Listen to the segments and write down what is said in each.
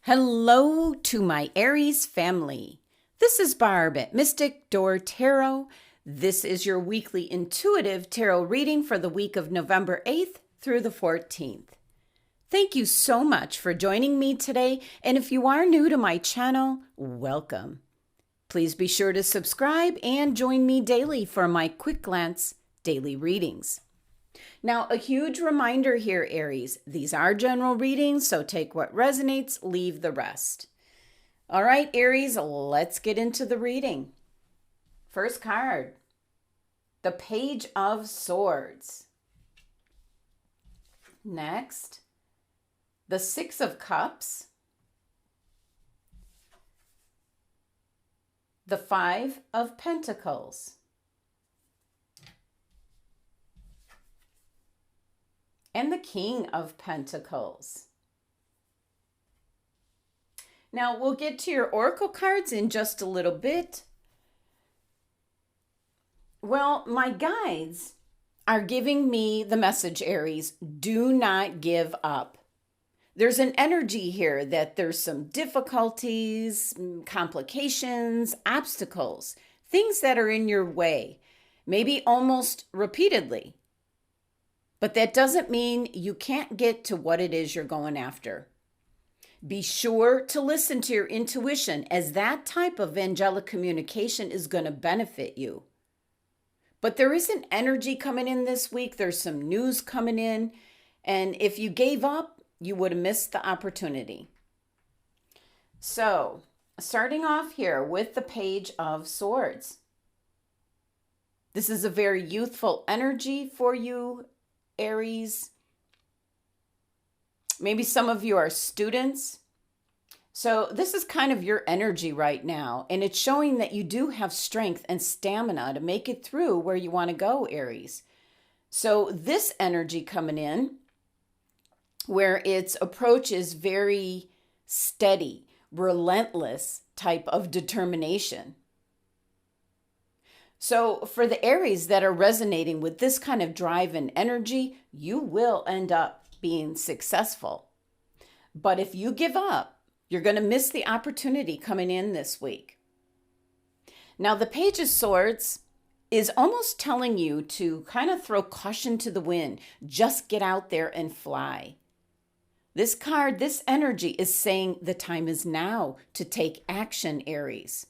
Hello to my Aries family. This is Barb at Mystic Door Tarot. This is your weekly intuitive tarot reading for the week of November 8th through the 14th. Thank you so much for joining me today, and if you are new to my channel, welcome. Please be sure to subscribe and join me daily for my quick glance daily readings. Now, a huge reminder here, Aries, these are general readings, so take what resonates, leave the rest. All right, Aries, let's get into the reading. First card, the Page of Swords. Next, the Six of Cups, the Five of Pentacles, and the King of Pentacles. Now, we'll get to your oracle cards in just a little bit. Well, my guides are giving me the message, Aries, do not give up. There's an energy here that there's some difficulties, complications, obstacles, things that are in your way, maybe almost repeatedly. But that doesn't mean you can't get to what it is you're going after. Be sure to listen to your intuition, as that type of angelic communication is going to benefit you. But there is an energy coming in this week. There's some news coming in. And if you gave up, you would have missed the opportunity. So, starting off here with the Page of Swords. This is a very youthful energy for you, Aries. Maybe some of you are students. So this is kind of your energy right now, and it's showing that you do have strength and stamina to make it through where you want to go, Aries. So this energy coming in, where its approach is very steady, relentless type of determination. So for the Aries that are resonating with this kind of drive and energy, you will end up being successful. But if you give up, you're going to miss the opportunity coming in this week. Now, the Page of Swords is almost telling you to kind of throw caution to the wind. Just get out there and fly. This card, this energy is saying the time is now to take action, Aries.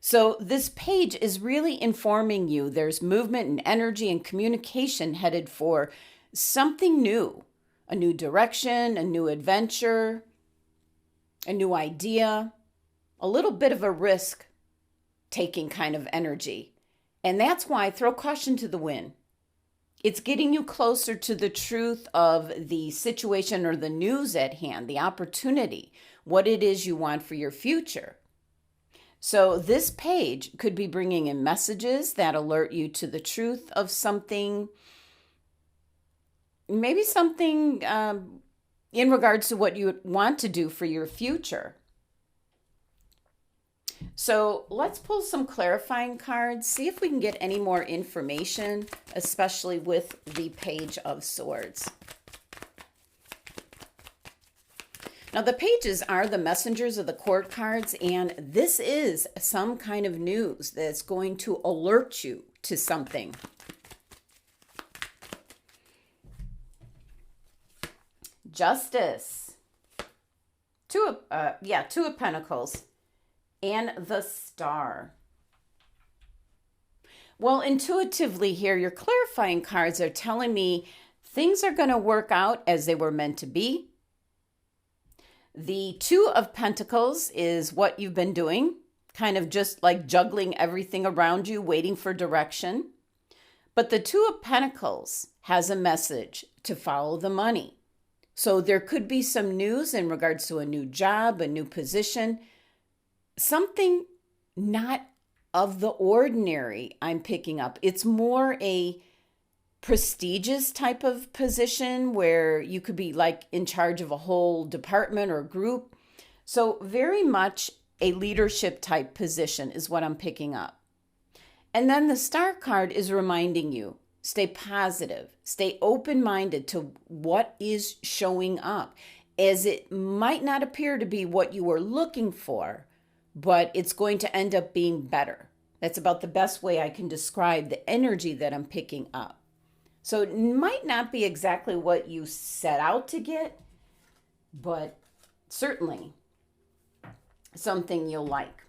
So this page is really informing you there's movement and energy and communication headed for something new, a new direction, a new adventure, a new idea, a little bit of a risk-taking kind of energy. And that's why throw caution to the wind. It's getting you closer to the truth of the situation or the news at hand, the opportunity, what it is you want for your future. So this page could be bringing in messages that alert you to the truth of something, maybe something in regards to what you want to do for your future. So let's pull some clarifying cards, see if we can get any more information, especially with the Page of Swords. Now, the pages are the messengers of the court cards, and this is some kind of news that's going to alert you to something. Justice. Two of Pentacles. And the Star. Well, intuitively here, your clarifying cards are telling me things are going to work out as they were meant to be. The Two of Pentacles is what you've been doing, kind of just like juggling everything around you, waiting for direction. But the Two of Pentacles has a message to follow the money. So there could be some news in regards to a new job, a new position, something not of the ordinary I'm picking up. It's more a prestigious type of position where you could be like in charge of a whole department or group. So very much a leadership type position is what I'm picking up. And then the Star card is reminding you, stay positive, stay open-minded to what is showing up. as it might not appear to be what you were looking for, but it's going to end up being better. That's about the best way I can describe the energy that I'm picking up. So it might not be exactly what you set out to get, but certainly something you'll like.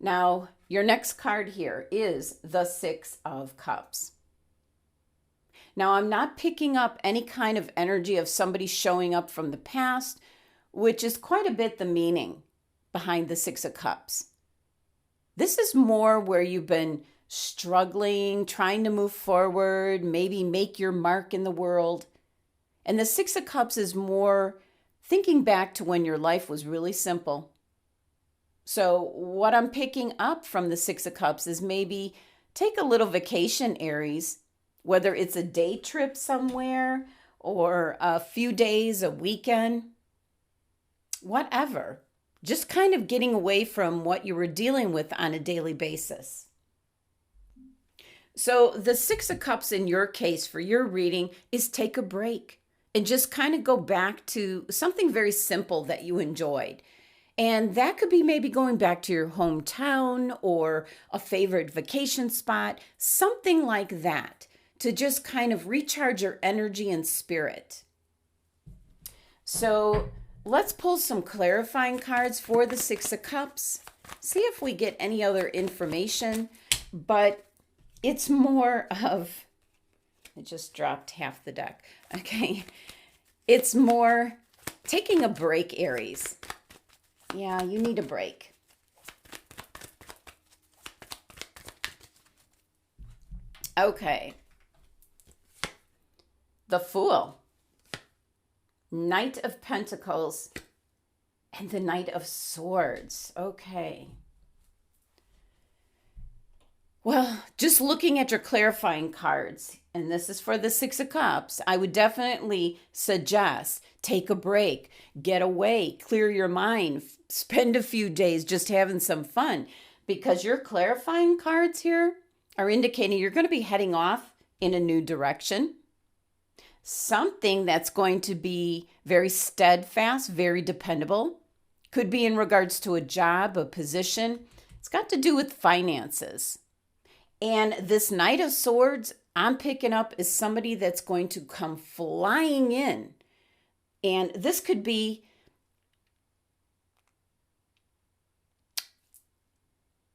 Now, your next card here is the Six of Cups. Now, I'm not picking up any kind of energy of somebody showing up from the past, which is quite a bit the meaning behind the Six of Cups. This is more where you've been struggling, trying to move forward, maybe make your mark in the world. And the Six of Cups is more thinking back to when your life was really simple. So what I'm picking up from the Six of Cups is maybe take a little vacation, Aries, whether it's a day trip somewhere or a few days, a weekend, whatever. Just kind of getting away from what you were dealing with on a daily basis. So the Six of Cups in your case for your reading is take a break and just kind of go back to something very simple that you enjoyed. And that could be maybe going back to your hometown or a favorite vacation spot, something like that, to just kind of recharge your energy and spirit. So let's pull some clarifying cards for the Six of Cups. See if we get any other information, but it's more of, it just dropped half the deck. Okay. It's more taking a break, Aries. Yeah, you need a break. Okay. The Fool. Knight of Pentacles and the Knight of Swords. Okay. Well, just looking at your clarifying cards, and this is for the Six of Cups, I would definitely suggest take a break, get away, clear your mind, spend a few days just having some fun, because your clarifying cards here are indicating you're going to be heading off in a new direction. Something that's going to be very steadfast, very dependable. Could be in regards to a job, a position. It's got to do with finances. And this Knight of Swords, I'm picking up is somebody that's going to come flying in. And this could be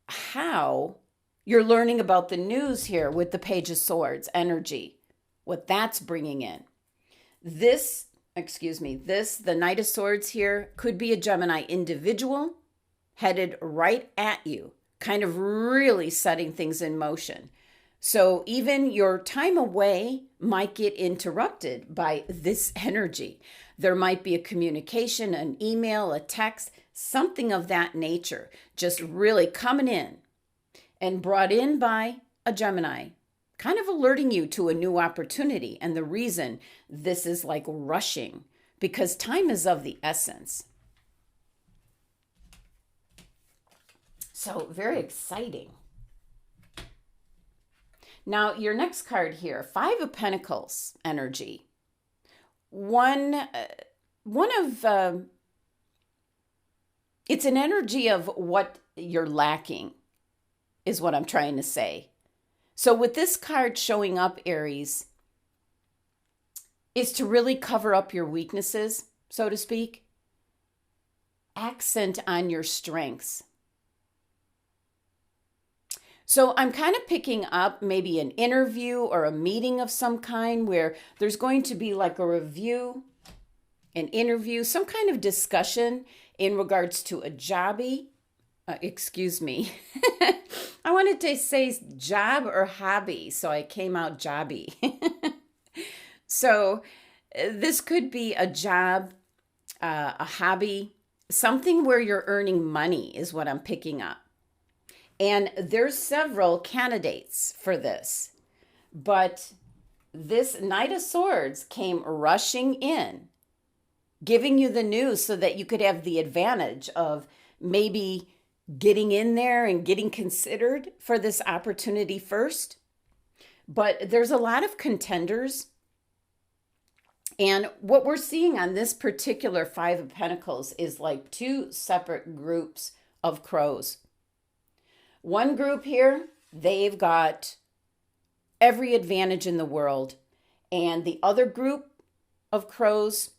how you're learning about the news here with the Page of Swords energy. What that's bringing in. The Knight of Swords here could be a Gemini individual headed right at you, kind of really setting things in motion. So even your time away might get interrupted by this energy. There might be a communication, an email, a text, something of that nature, just really coming in and brought in by a Gemini, kind of alerting you to a new opportunity. And the reason this is like rushing, because time is of the essence. So very exciting. Now, your next card here, Five of Pentacles energy. It's an energy of what you're lacking, is what I'm trying to say. So with this card showing up, Aries, is to really cover up your weaknesses, so to speak. Accent on your strengths. So I'm kind of picking up maybe an interview or a meeting of some kind where there's going to be like a review, an interview, some kind of discussion in regards to a jobby. I wanted to say job or hobby, so I came out jobby. So this could be a job, a hobby, something where you're earning money is what I'm picking up. And there's several candidates for this, but this Knight of Swords came rushing in, giving you the news so that you could have the advantage of maybe getting in there and getting considered for this opportunity first. But there's a lot of contenders, And what we're seeing on this particular Five of Pentacles is like two separate groups of crows. One group here, they've got every advantage in the world. And the other group of crows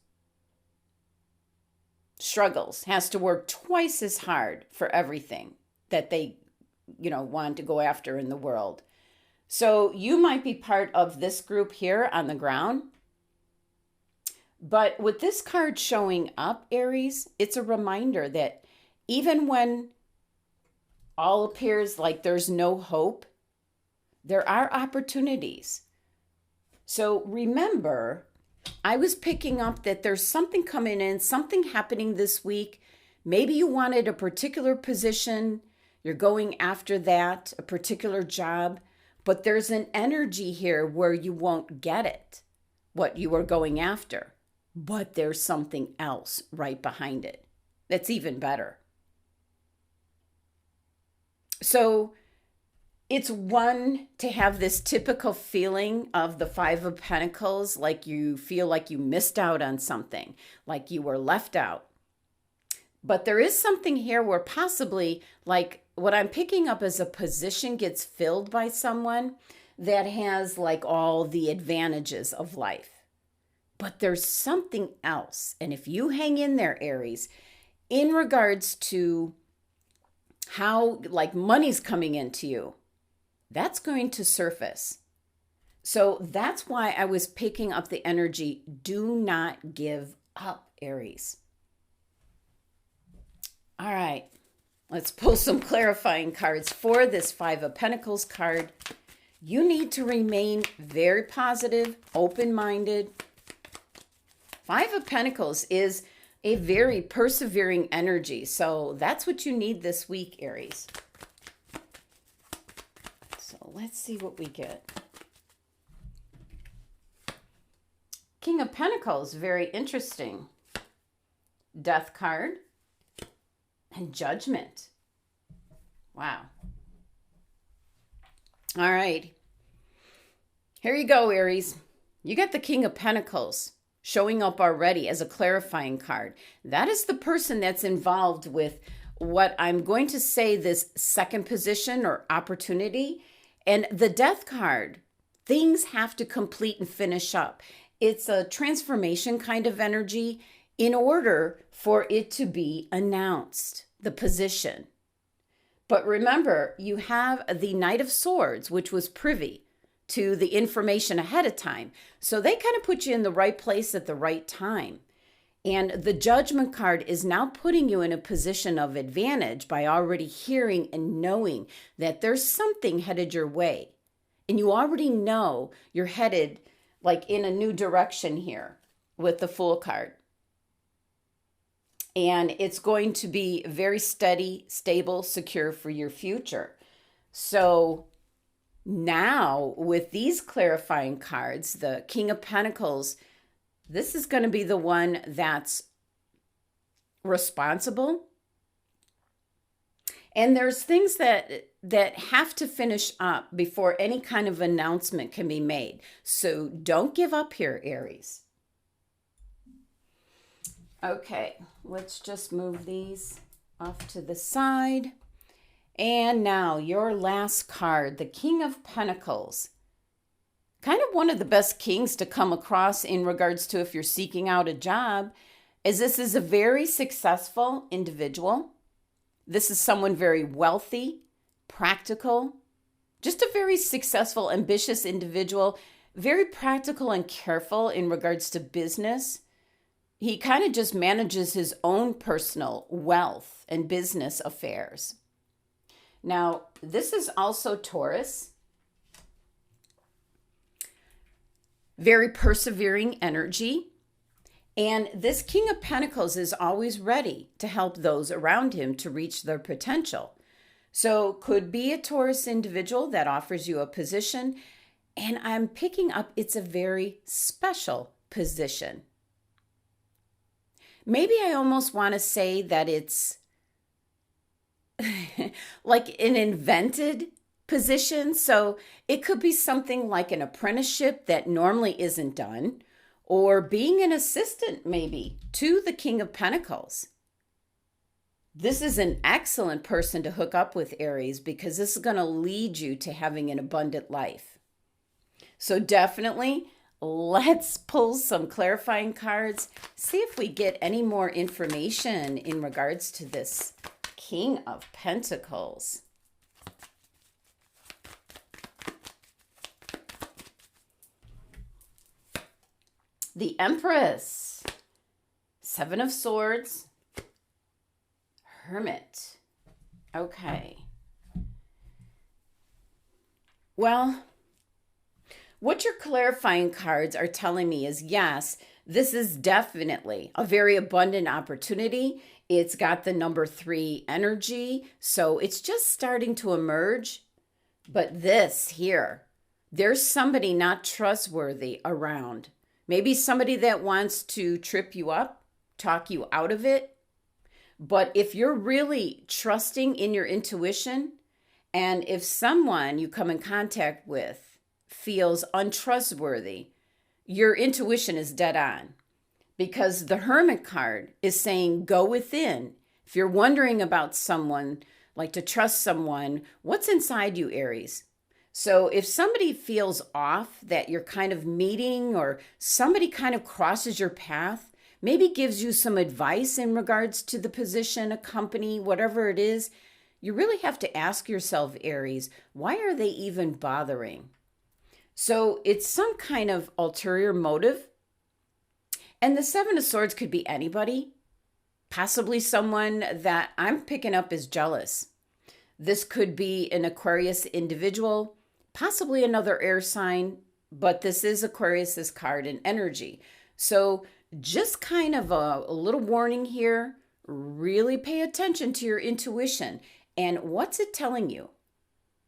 struggles, has to work twice as hard for everything that they, want to go after in the world. So you might be part of this group here on the ground. But with this card showing up, Aries, it's a reminder that even when all appears like there's no hope, there are opportunities. So remember, I was picking up that there's something coming in, something happening this week. Maybe you wanted a particular position. You're going after that, a particular job. But there's an energy here where you won't get it, what you were going after. But there's something else right behind it that's even better. So it's one to have this typical feeling of the Five of Pentacles, like you feel like you missed out on something, like you were left out. But there is something here where possibly, like what I'm picking up as a position gets filled by someone that has like all the advantages of life. But there's something else. And if you hang in there, Aries, in regards to how like money's coming into you, that's going to surface. So that's why I was picking up the energy. Do not give up, Aries. All right, let's pull some clarifying cards for this Five of Pentacles card. You need to remain very positive, open-minded. Five of Pentacles is a very persevering energy. So that's what you need this week, Aries. So let's see what we get. King of Pentacles, very interesting. Death card and Judgment. Wow. All right. Here you go, Aries. You got the King of Pentacles showing up already as a clarifying card. That is the person that's involved with what I'm going to say this second position or opportunity. And the Death card, things have to complete and finish up. It's a transformation kind of energy in order for it to be announced, the position. But remember, you have the Knight of Swords, which was privy to the information ahead of time. So they kind of put you in the right place at the right time. And the Judgment card is now putting you in a position of advantage by already hearing and knowing that there's something headed your way. And you already know you're headed like in a new direction here with the Fool card. And it's going to be very steady, stable, secure for your future. So now with these clarifying cards, the King of Pentacles, this is going to be the one that's responsible. And there's things that have to finish up before any kind of announcement can be made. So don't give up here, Aries. Okay, let's just move these off to the side. And now your last card, the King of Pentacles. Kind of one of the best kings to come across in regards to if you're seeking out a job, is this is a very successful individual. This is someone very wealthy, practical, just a very successful, ambitious individual, very practical and careful in regards to business. He kind of just manages his own personal wealth and business affairs. Now, this is also Taurus. Very persevering energy. And this King of Pentacles is always ready to help those around him to reach their potential. So could be a Taurus individual that offers you a position. And I'm picking up it's a very special position. Maybe I almost want to say that it's like an invented position. So it could be something like an apprenticeship that normally isn't done, or being an assistant maybe to the King of Pentacles. This is an excellent person to hook up with, Aries, because this is going to lead you to having an abundant life. So definitely, let's pull some clarifying cards, see if we get any more information in regards to this King of Pentacles. The Empress, Seven of Swords, Hermit. Okay. Well, what your clarifying cards are telling me is, yes, this is definitely a very abundant opportunity. It's got the number 3 energy, so it's just starting to emerge. But this here, there's somebody not trustworthy around. Maybe somebody that wants to trip you up, talk you out of it. But if you're really trusting in your intuition, and if someone you come in contact with feels untrustworthy, your intuition is dead on. Because the Hermit card is saying, go within. If you're wondering about someone, like to trust someone, what's inside you, Aries? So if somebody feels off that you're kind of meeting, or somebody kind of crosses your path, maybe gives you some advice in regards to the position, a company, whatever it is, you really have to ask yourself, Aries, why are they even bothering? So it's some kind of ulterior motive. And the Seven of Swords could be anybody, possibly someone that I'm picking up is jealous. This could be an Aquarius individual, possibly another air sign, but this is Aquarius's card and energy. So just kind of a little warning here. Really pay attention to your intuition and what's it telling you?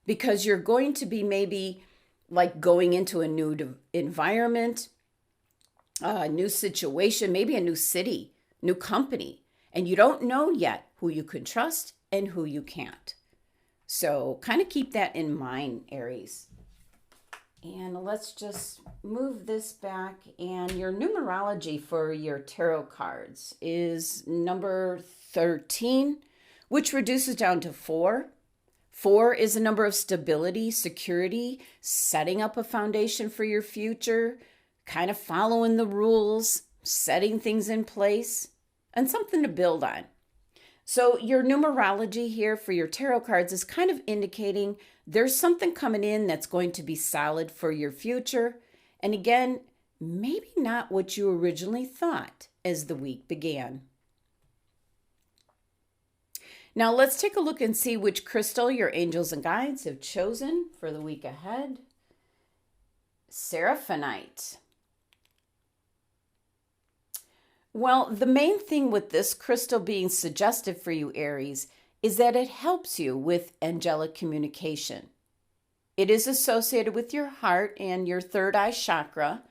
Because you're going to be maybe like going into a new environment, a new situation, maybe a new city, new company, and you don't know yet who you can trust and who you can't. So kind of keep that in mind, Aries. And let's just move this back. And your numerology for your tarot cards is number 13, which reduces down to 4. 4 is a number of stability, security, setting up a foundation for your future, kind of following the rules, setting things in place, and something to build on. So your numerology here for your tarot cards is kind of indicating there's something coming in that's going to be solid for your future. And again, maybe not what you originally thought as the week began. Now let's take a look and see which crystal your angels and guides have chosen for the week ahead. Seraphonite. Well, the main thing with this crystal being suggested for you, Aries, is that it helps you with angelic communication. It is associated with your heart and your third eye chakra.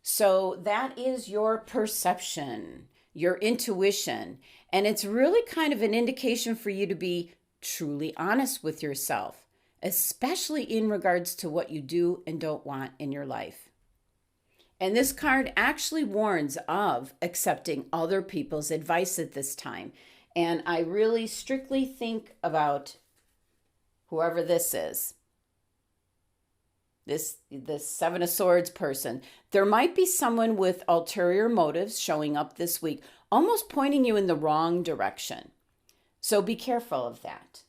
So that is your perception, your intuition. And it's really kind of an indication for you to be truly honest with yourself, especially in regards to what you do and don't want in your life. And this card actually warns of accepting other people's advice at this time. And I really strictly think about whoever this is. This Seven of Swords person. There might be someone with ulterior motives showing up this week, almost pointing you in the wrong direction. So be careful of that.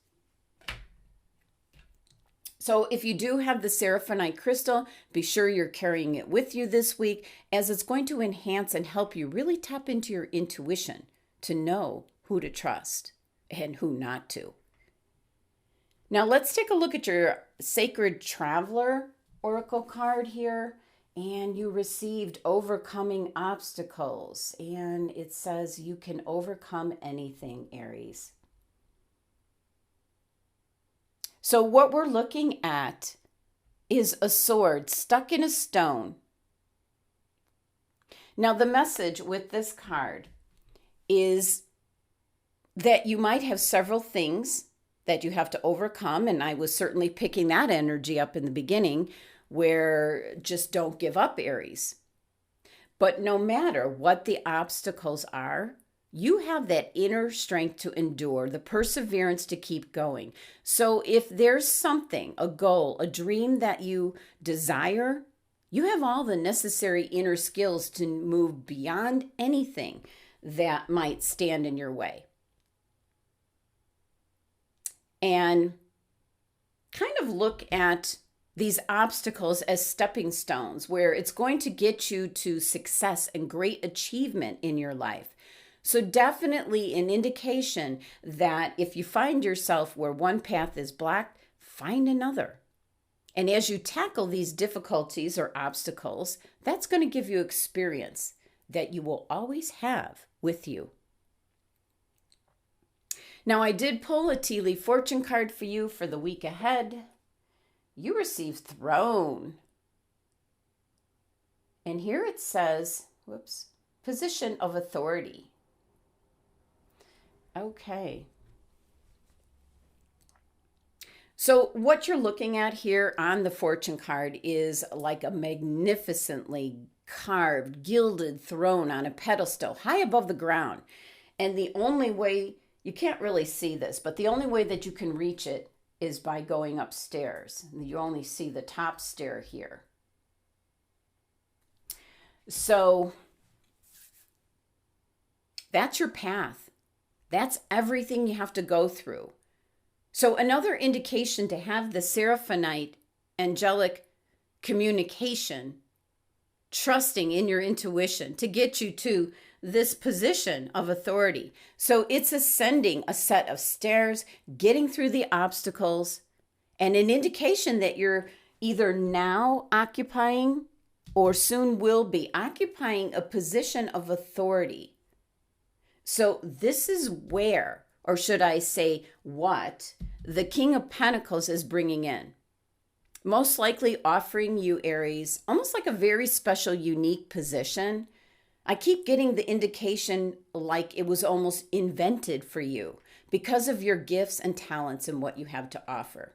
So if you do have the Seraphonite crystal, be sure you're carrying it with you this week, as it's going to enhance and help you really tap into your intuition to know who to trust and who not to. Now let's take a look at your Sacred Traveler Oracle card here. And you received overcoming obstacles. And it says you can overcome anything, Aries. So what we're looking at is a sword stuck in a stone. Now the message with this card is that you might have several things that you have to overcome. And I was certainly picking that energy up in the beginning, where just don't give up, Aries. But no matter what the obstacles are, you have that inner strength to endure, the perseverance to keep going. So if there's something, a goal, a dream that you desire, you have all the necessary inner skills to move beyond anything that might stand in your way. And kind of look at these obstacles as stepping stones, where it's going to get you to success and great achievement in your life. So definitely an indication that if you find yourself where one path is blocked, find another. And as you tackle these difficulties or obstacles, that's going to give you experience that you will always have with you. Now, I did pull a tea leaf fortune card for you for the week ahead. You received Throne. And here it says, position of authority. Okay. So what you're looking at here on the fortune card is like a magnificently carved, gilded throne on a pedestal high above the ground. And the only way, you can't really see this, but the only way that you can reach it is by going upstairs. You only see the top stair here. So that's your path. That's everything you have to go through. So another indication to have the Seraphonite angelic communication, trusting in your intuition to get you to this position of authority. So it's ascending a set of stairs, getting through the obstacles, and an indication that you're either now occupying or soon will be occupying a position of authority. So this is where, or should I say what, the King of Pentacles is bringing in. Most likely offering you, Aries, almost like a very special, unique position. I keep getting the indication like it was almost invented for you because of your gifts and talents and what you have to offer.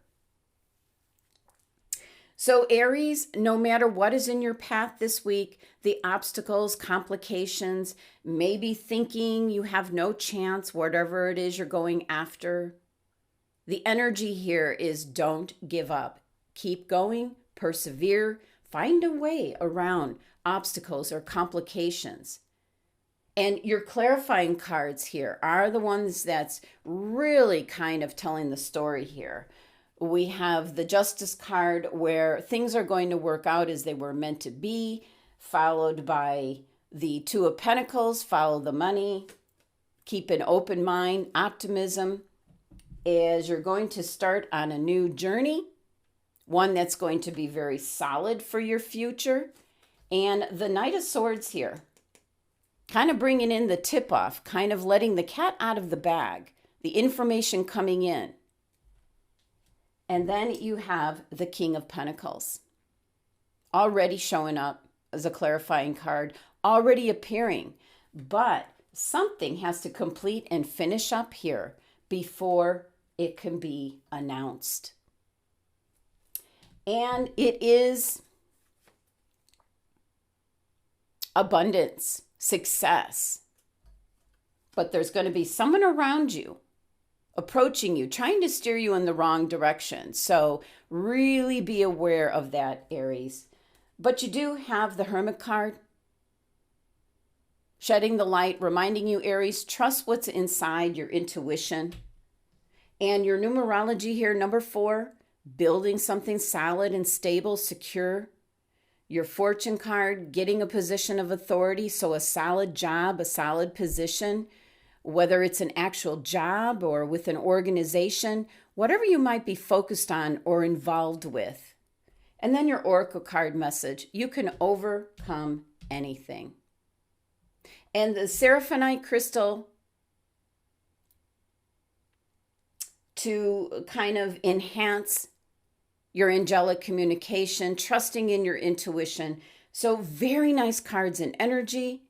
So Aries, no matter what is in your path this week, the obstacles, complications, maybe thinking you have no chance, whatever it is you're going after, the energy here is don't give up. Keep going, persevere, find a way around obstacles or complications. And your clarifying cards here are the ones that's really kind of telling the story here. We have the Justice card where things are going to work out as they were meant to be, followed by the Two of Pentacles, follow the money, keep an open mind, optimism, as you're going to start on a new journey, one that's going to be very solid for your future. And the Knight of Swords here, kind of bringing in the tip-off, kind of letting the cat out of the bag, the information coming in. And then you have the King of Pentacles, already showing up as a clarifying card, already appearing. But something has to complete and finish up here before it can be announced. And it is abundance, success. But there's going to be someone around you approaching you, trying to steer you in the wrong direction. So really be aware of that, Aries. But you do have the Hermit card, shedding the light, reminding you, Aries, trust what's inside your intuition. And your numerology here, number 4, building something solid and stable, secure. Your fortune card, getting a position of authority, so a solid job, a solid position, whether it's an actual job or with an organization, whatever you might be focused on or involved with. And then your Oracle card message, you can overcome anything. And the Seraphonite crystal to kind of enhance your angelic communication, trusting in your intuition. So very nice cards and energy,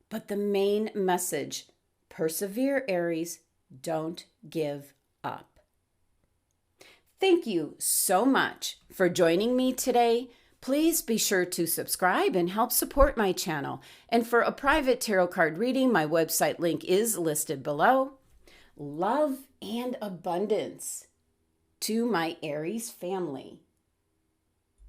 but the main message, persevere, Aries, don't give up. Thank you so much for joining me today. Please be sure to subscribe and help support my channel. And for a private tarot card reading, my website link is listed below. Love and abundance to my Aries family.